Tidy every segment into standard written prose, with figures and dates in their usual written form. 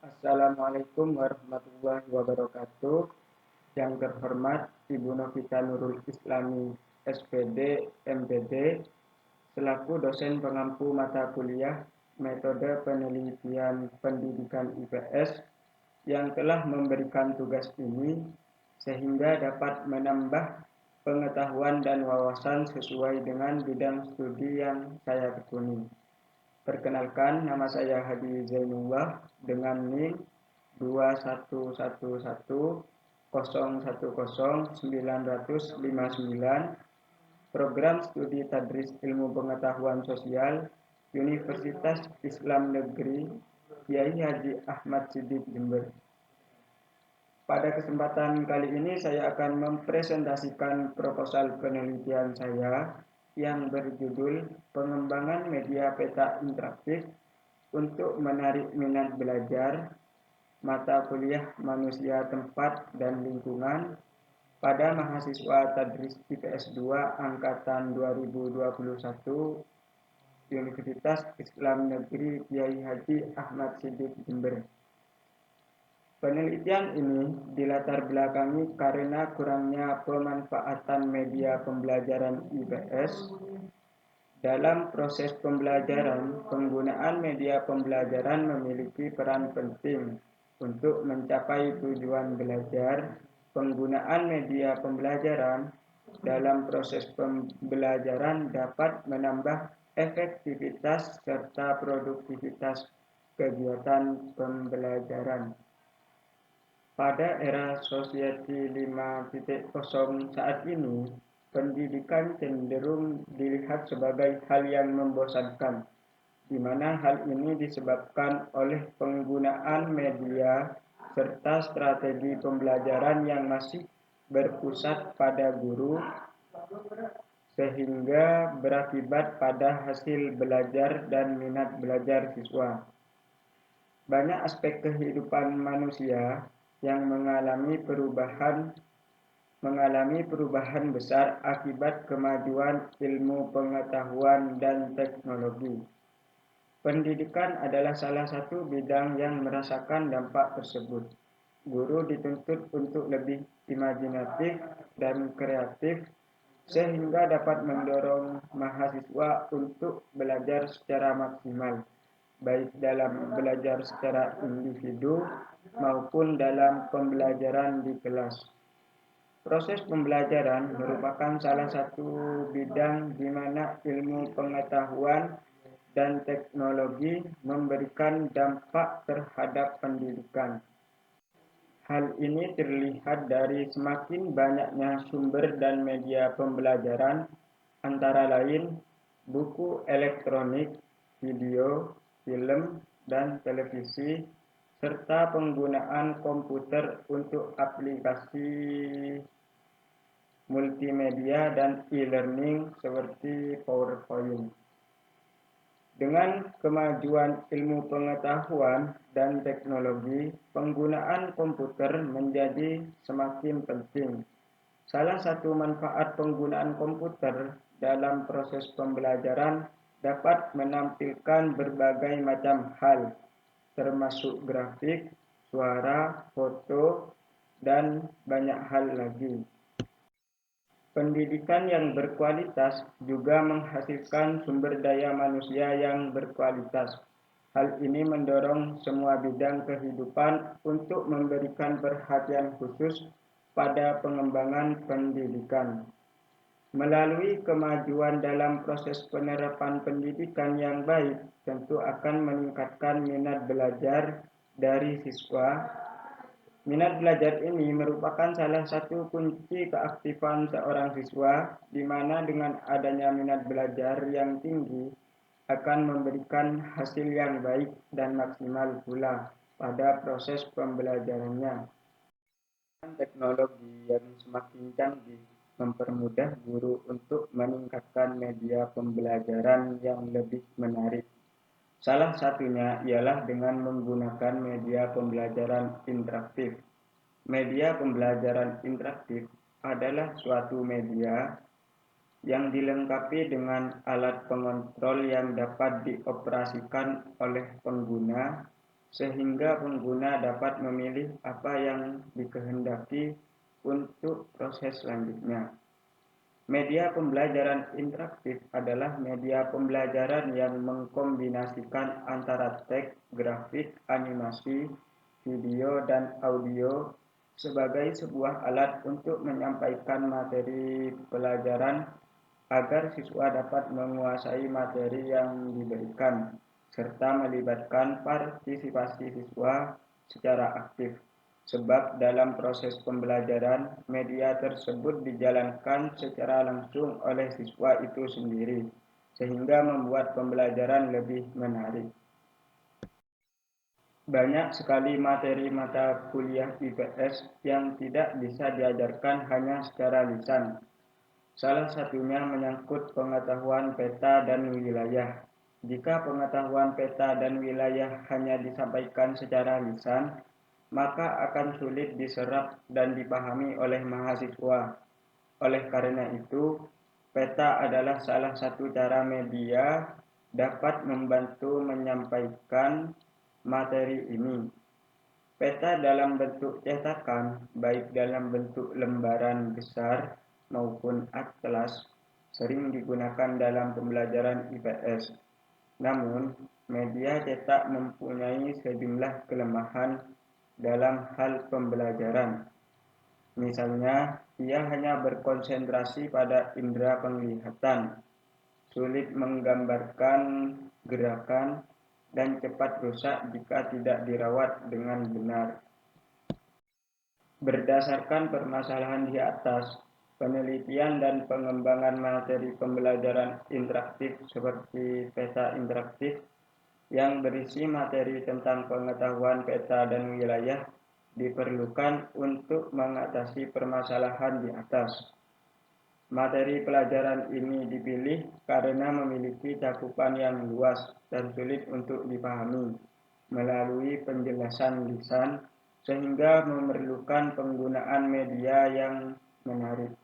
Assalamualaikum warahmatullahi wabarakatuh. Yang terhormat Ibu Novita Nurul Islami, SPD, MPD, selaku dosen pengampu mata kuliah Metode Penelitian Pendidikan IPS yang telah memberikan tugas ini sehingga dapat menambah pengetahuan dan wawasan sesuai dengan bidang studi yang saya tekuni. Perkenalkan, nama saya Hadi Zainullah dengan NIM 21110100959, Program Studi Tadris Ilmu Pengetahuan Sosial, Universitas Islam Negeri Kiai Haji Ahmad Siddiq Jember. Pada kesempatan kali ini saya akan mempresentasikan proposal penelitian saya yang berjudul Pengembangan Media Peta Interaktif untuk Menarik Minat Belajar Mata Kuliah Manusia Tempat dan Lingkungan pada mahasiswa Tadris IPS 2 Angkatan 2021 Universitas Islam Negeri Kiai Haji Ahmad Siddiq Jember. Penelitian ini dilatar belakangi karena kurangnya pemanfaatan media pembelajaran IPS. Dalam proses pembelajaran, penggunaan media pembelajaran memiliki peran penting untuk mencapai tujuan belajar. Penggunaan media pembelajaran dalam proses pembelajaran dapat menambah efektivitas serta produktivitas kegiatan pembelajaran. Pada era Society 5.0 saat ini, pendidikan cenderung dilihat sebagai hal yang membosankan, di mana hal ini disebabkan oleh penggunaan media serta strategi pembelajaran yang masih berpusat pada guru, sehingga berakibat pada hasil belajar dan minat belajar siswa. Banyak aspek kehidupan manusia yang mengalami perubahan besar akibat kemajuan ilmu pengetahuan dan teknologi. Pendidikan adalah salah satu bidang yang merasakan dampak tersebut. Guru dituntut untuk lebih imajinatif dan kreatif sehingga dapat mendorong mahasiswa untuk belajar secara maksimal, baik dalam belajar secara individu maupun dalam pembelajaran di kelas. Proses pembelajaran merupakan salah satu bidang di mana ilmu pengetahuan dan teknologi memberikan dampak terhadap pendidikan. Hal ini terlihat dari semakin banyaknya sumber dan media pembelajaran, antara lain buku elektronik, video, film, dan televisi, serta penggunaan komputer untuk aplikasi multimedia dan e-learning seperti PowerPoint. Dengan kemajuan ilmu pengetahuan dan teknologi, penggunaan komputer menjadi semakin penting. Salah satu manfaat penggunaan komputer dalam proses pembelajaran dapat menampilkan berbagai macam hal, termasuk grafik, suara, foto, dan banyak hal lagi. Pendidikan yang berkualitas juga menghasilkan sumber daya manusia yang berkualitas. Hal ini mendorong semua bidang kehidupan untuk memberikan perhatian khusus pada pengembangan pendidikan. Melalui kemajuan dalam proses penerapan pendidikan yang baik, tentu akan meningkatkan minat belajar dari siswa. Minat belajar ini merupakan salah satu kunci keaktifan seorang siswa, di mana dengan adanya minat belajar yang tinggi akan memberikan hasil yang baik dan maksimal pula pada proses pembelajarannya. Teknologi yang semakin canggih mempermudah guru untuk meningkatkan media pembelajaran yang lebih menarik. Salah satunya ialah dengan menggunakan media pembelajaran interaktif. Media pembelajaran interaktif adalah suatu media yang dilengkapi dengan alat pengontrol yang dapat dioperasikan oleh pengguna sehingga pengguna dapat memilih apa yang dikehendaki untuk proses selanjutnya. Media pembelajaran interaktif adalah media pembelajaran yang mengkombinasikan antara teks, grafik, animasi, video, dan audio sebagai sebuah alat untuk menyampaikan materi pelajaran agar siswa dapat menguasai materi yang diberikan, serta melibatkan partisipasi siswa secara aktif. Sebab dalam proses pembelajaran, media tersebut dijalankan secara langsung oleh siswa itu sendiri, sehingga membuat pembelajaran lebih menarik. Banyak sekali materi mata kuliah IPS yang tidak bisa diajarkan hanya secara lisan. Salah satunya menyangkut pengetahuan peta dan wilayah. Jika pengetahuan peta dan wilayah hanya disampaikan secara lisan, maka akan sulit diserap dan dipahami oleh mahasiswa. Oleh karena itu, peta adalah salah satu cara media dapat membantu menyampaikan materi ini. Peta dalam bentuk cetakan, baik dalam bentuk lembaran besar maupun atlas, sering digunakan dalam pembelajaran IPS. Namun, media cetak mempunyai sejumlah kelemahan dalam hal pembelajaran. Misalnya, ia hanya berkonsentrasi pada indera penglihatan, sulit menggambarkan gerakan, dan cepat rusak jika tidak dirawat dengan benar. Berdasarkan permasalahan di atas, penelitian dan pengembangan materi pembelajaran interaktif seperti peta interaktif yang berisi materi tentang pengetahuan peta dan wilayah diperlukan untuk mengatasi permasalahan di atas. Materi pelajaran ini dipilih karena memiliki cakupan yang luas dan sulit untuk dipahami melalui penjelasan lisan, sehingga memerlukan penggunaan media yang menarik.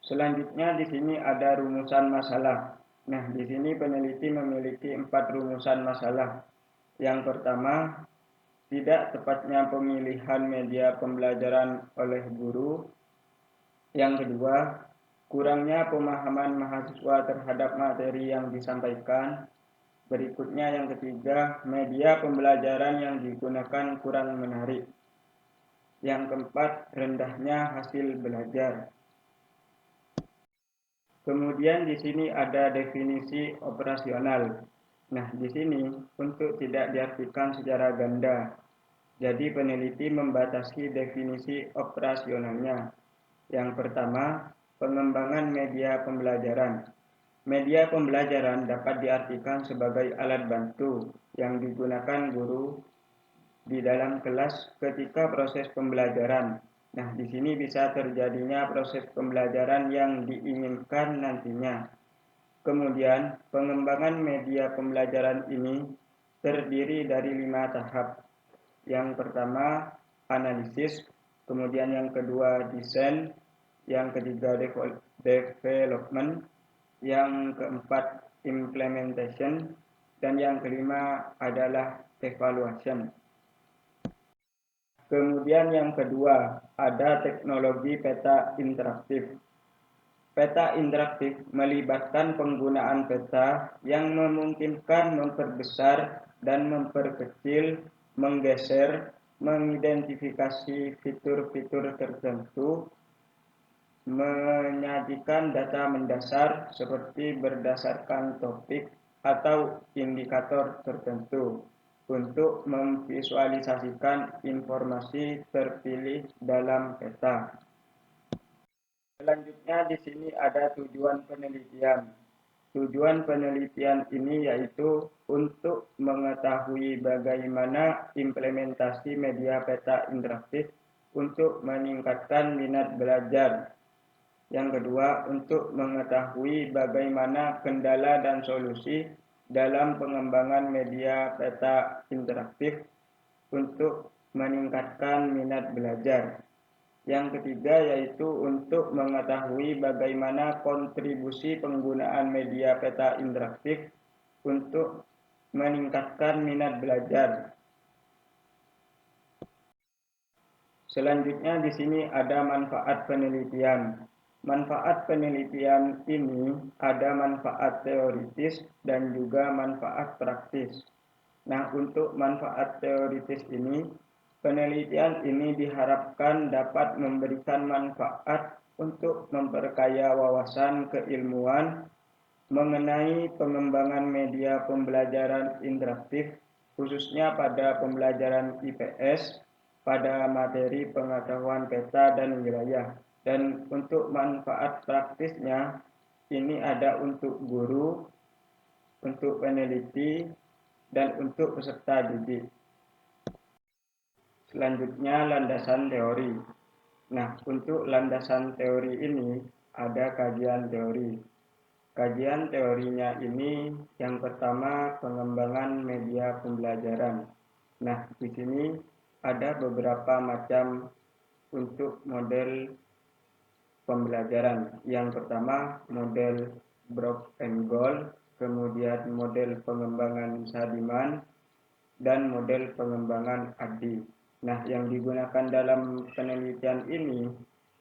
Selanjutnya di sini ada rumusan masalah. Nah, di sini peneliti memiliki 4 rumusan masalah. Yang pertama, tidak tepatnya pemilihan media pembelajaran oleh guru. Yang kedua, kurangnya pemahaman mahasiswa terhadap materi yang disampaikan. Berikutnya yang ketiga, media pembelajaran yang digunakan kurang menarik. Yang keempat, rendahnya hasil belajar. Kemudian di sini ada definisi operasional. Nah, di sini untuk tidak diartikan secara ganda. Jadi peneliti membatasi definisi operasionalnya. Yang pertama, pengembangan media pembelajaran. Media pembelajaran dapat diartikan sebagai alat bantu yang digunakan guru di dalam kelas ketika proses pembelajaran. Nah, di sini bisa terjadinya proses pembelajaran yang diinginkan nantinya. Kemudian, pengembangan media pembelajaran ini terdiri dari 5 tahap. Yang pertama, analisis, kemudian yang kedua, desain, yang ketiga, development, yang keempat, implementation, dan yang kelima adalah evaluation. Kemudian yang kedua, ada teknologi peta interaktif. Peta interaktif melibatkan penggunaan peta yang memungkinkan memperbesar dan memperkecil, menggeser, mengidentifikasi fitur-fitur tertentu, menyajikan data mendasar seperti berdasarkan topik atau indikator tertentu, untuk memvisualisasikan informasi terpilih dalam peta. Selanjutnya di sini ada tujuan penelitian. Tujuan penelitian ini yaitu untuk mengetahui bagaimana implementasi media peta interaktif untuk meningkatkan minat belajar. Yang kedua, untuk mengetahui bagaimana kendala dan solusi dalam pengembangan media peta interaktif untuk meningkatkan minat belajar. Yang ketiga yaitu untuk mengetahui bagaimana kontribusi penggunaan media peta interaktif untuk meningkatkan minat belajar. Selanjutnya di sini ada manfaat penelitian. Manfaat penelitian ini ada manfaat teoritis dan juga manfaat praktis. Nah, untuk manfaat teoritis ini, penelitian ini diharapkan dapat memberikan manfaat untuk memperkaya wawasan keilmuan mengenai pengembangan media pembelajaran interaktif, khususnya pada pembelajaran IPS, pada materi pengetahuan peta dan wilayah. Dan untuk manfaat praktisnya, ini ada untuk guru, untuk peneliti, dan untuk peserta didik. Selanjutnya, landasan teori. Nah, untuk landasan teori ini ada kajian teori. Kajian teorinya ini yang pertama pengembangan media pembelajaran. Nah, di sini ada beberapa macam untuk model pembelajaran. Yang pertama model Brock and Gold, kemudian model pengembangan Sadiman, dan model pengembangan ADDI. Nah, yang digunakan dalam penelitian ini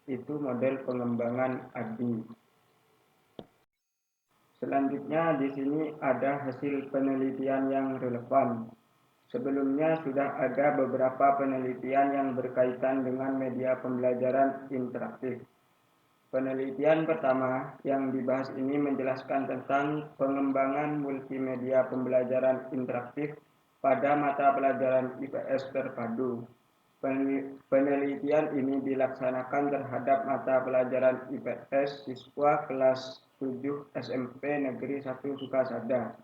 itu model pengembangan ADDI. Selanjutnya di sini ada hasil penelitian yang relevan. Sebelumnya sudah ada beberapa penelitian yang berkaitan dengan media pembelajaran interaktif. Penelitian pertama yang dibahas ini menjelaskan tentang pengembangan multimedia pembelajaran interaktif pada mata pelajaran IPS terpadu. Penelitian ini dilaksanakan terhadap mata pelajaran IPS siswa kelas 7 SMP Negeri 1 Sukasada.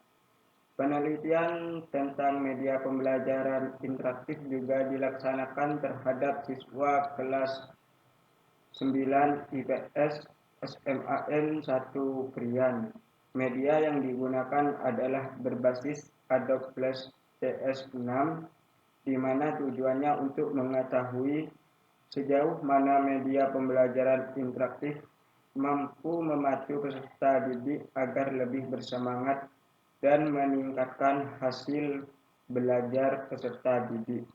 Penelitian tentang media pembelajaran interaktif juga dilaksanakan terhadap siswa kelas 9 IPS SMAN 1 Krian. Media yang digunakan adalah berbasis Adobe Flash CS6, di mana tujuannya untuk mengetahui sejauh mana media pembelajaran interaktif mampu memacu peserta didik agar lebih bersemangat dan meningkatkan hasil belajar peserta didik.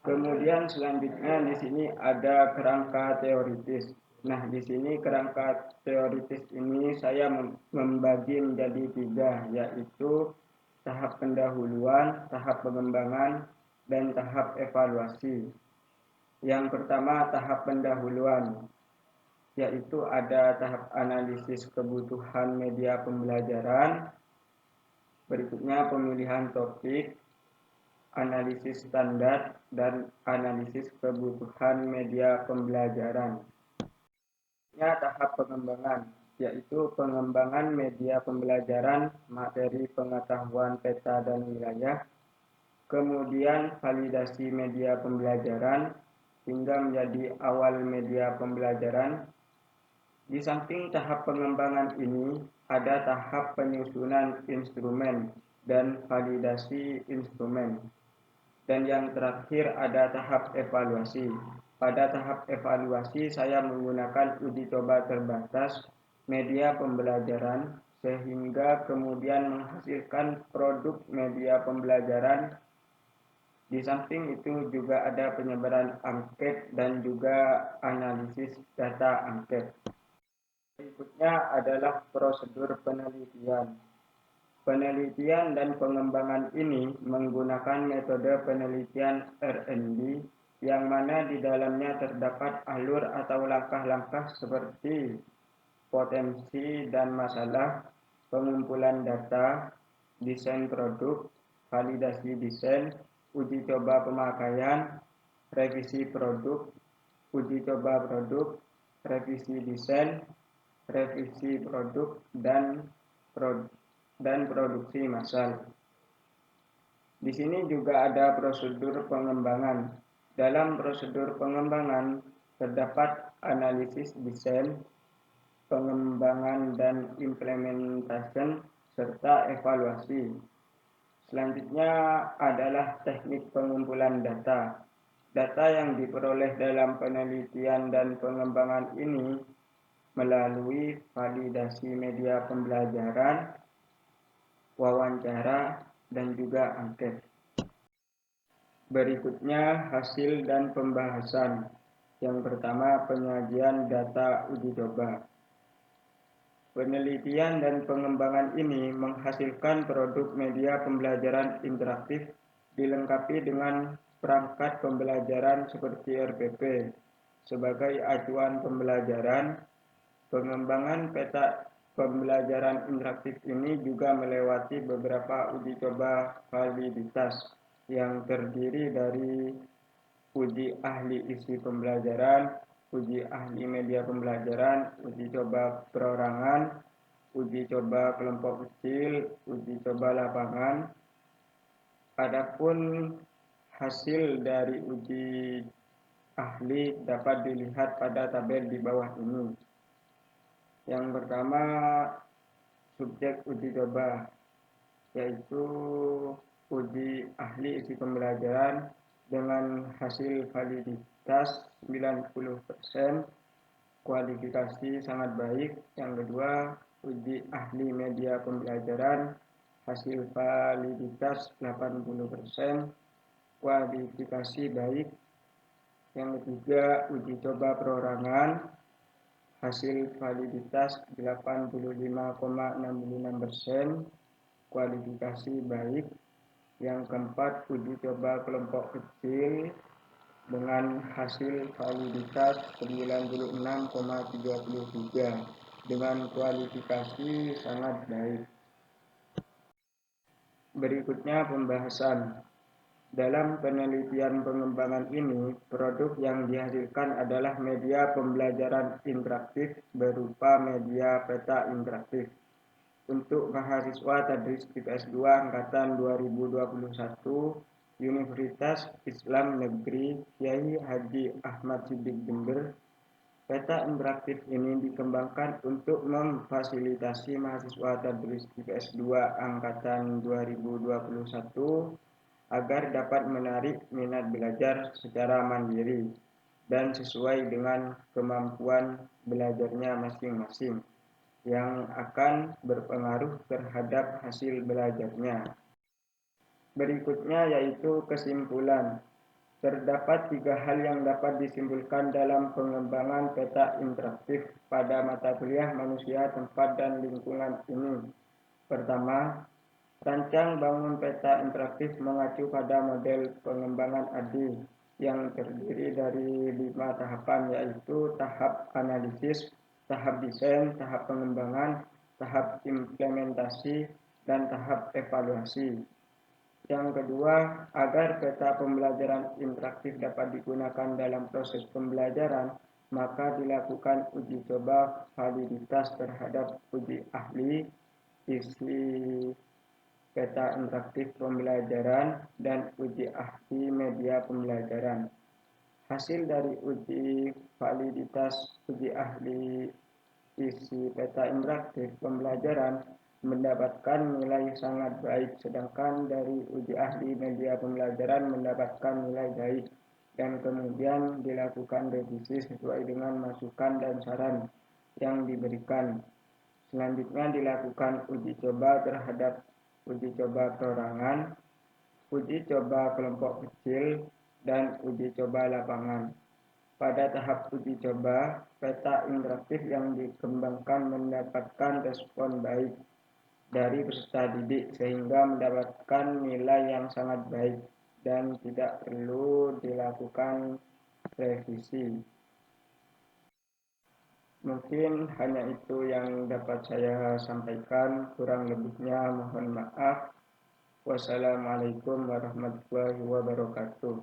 Kemudian selanjutnya di sini ada kerangka teoritis. Nah, di sini kerangka teoritis ini saya membagi menjadi 3, yaitu tahap pendahuluan, tahap pengembangan, dan tahap evaluasi. Yang pertama, tahap pendahuluan, yaitu ada tahap analisis kebutuhan media pembelajaran, berikutnya pemilihan topik, analisis standar, dan analisis kebutuhan media pembelajaran. Tahap pengembangan, yaitu pengembangan media pembelajaran materi pengetahuan peta dan wilayah, kemudian validasi media pembelajaran hingga menjadi awal media pembelajaran. Di samping tahap pengembangan ini, ada tahap penyusunan instrumen dan validasi instrumen. Dan yang terakhir ada tahap evaluasi. Pada tahap evaluasi saya menggunakan uji coba terbatas media pembelajaran sehingga kemudian menghasilkan produk media pembelajaran. Di samping itu juga ada penyebaran angket dan juga analisis data angket. Berikutnya adalah prosedur penelitian. Penelitian dan pengembangan ini menggunakan metode penelitian R&D yang mana di dalamnya terdapat alur atau langkah-langkah seperti potensi dan masalah, pengumpulan data, desain produk, validasi desain, uji coba pemakaian, revisi produk, uji coba produk, revisi desain, revisi produk, dan produksi massal. Di sini juga ada prosedur pengembangan. Dalam prosedur pengembangan terdapat analisis desain, pengembangan dan implementation, serta evaluasi. Selanjutnya adalah teknik pengumpulan data. Data yang diperoleh dalam penelitian dan pengembangan ini melalui validasi media pembelajaran, wawancara, dan juga angket. Berikutnya hasil dan pembahasan. Yang pertama, penyajian data uji coba. Penelitian dan pengembangan ini menghasilkan produk media pembelajaran interaktif dilengkapi dengan perangkat pembelajaran seperti RPP sebagai acuan pembelajaran. Pengembangan peta pembelajaran interaktif ini juga melewati beberapa uji coba validitas yang terdiri dari uji ahli isi pembelajaran, uji ahli media pembelajaran, uji coba perorangan, uji coba kelompok kecil, uji coba lapangan. Adapun hasil dari uji ahli dapat dilihat pada tabel di bawah ini. Yang pertama, subjek uji coba, yaitu uji ahli isi pembelajaran dengan hasil validitas 90%, kualifikasi sangat baik. Yang kedua, uji ahli media pembelajaran, hasil validitas 80%, kualifikasi baik. Yang ketiga, uji coba perorangan, hasil validitas 85,66%, kualifikasi baik. Yang keempat, uji coba kelompok kecil dengan hasil validitas 96,33 dengan kualifikasi sangat baik. Berikutnya pembahasan. Dalam penelitian pengembangan ini, produk yang dihasilkan adalah media pembelajaran interaktif berupa media peta interaktif. Untuk mahasiswa Tadris IPS 2 Angkatan 2021, Universitas Islam Negeri Kiai Haji Ahmad Siddiq Jember, peta interaktif ini dikembangkan untuk memfasilitasi mahasiswa Tadris IPS 2 Angkatan 2021 agar dapat menarik minat belajar secara mandiri dan sesuai dengan kemampuan belajarnya masing-masing yang akan berpengaruh terhadap hasil belajarnya. Berikutnya yaitu kesimpulan. Terdapat 3 hal yang dapat disimpulkan dalam pengembangan peta interaktif pada mata kuliah manusia, tempat, dan lingkungan ini. Pertama, rancang bangun peta interaktif mengacu pada model pengembangan ADI yang terdiri dari 5 tahapan, yaitu tahap analisis, tahap desain, tahap pengembangan, tahap implementasi, dan tahap evaluasi. Yang kedua, agar peta pembelajaran interaktif dapat digunakan dalam proses pembelajaran, maka dilakukan uji coba validitas terhadap uji ahli isi peta interaktif pembelajaran dan uji ahli media pembelajaran. Hasil dari uji validitas uji ahli isi peta interaktif pembelajaran mendapatkan nilai sangat baik, sedangkan dari uji ahli media pembelajaran mendapatkan nilai baik, dan kemudian dilakukan revisi sesuai dengan masukan dan saran yang diberikan. Selanjutnya dilakukan uji coba terhadap uji coba perorangan, uji coba kelompok kecil, dan uji coba lapangan. Pada tahap uji coba, peta interaktif yang dikembangkan mendapatkan respon baik dari peserta didik sehingga mendapatkan nilai yang sangat baik dan tidak perlu dilakukan revisi. Mungkin hanya itu yang dapat saya sampaikan, kurang lebihnya mohon maaf. Wassalamualaikum warahmatullahi wabarakatuh.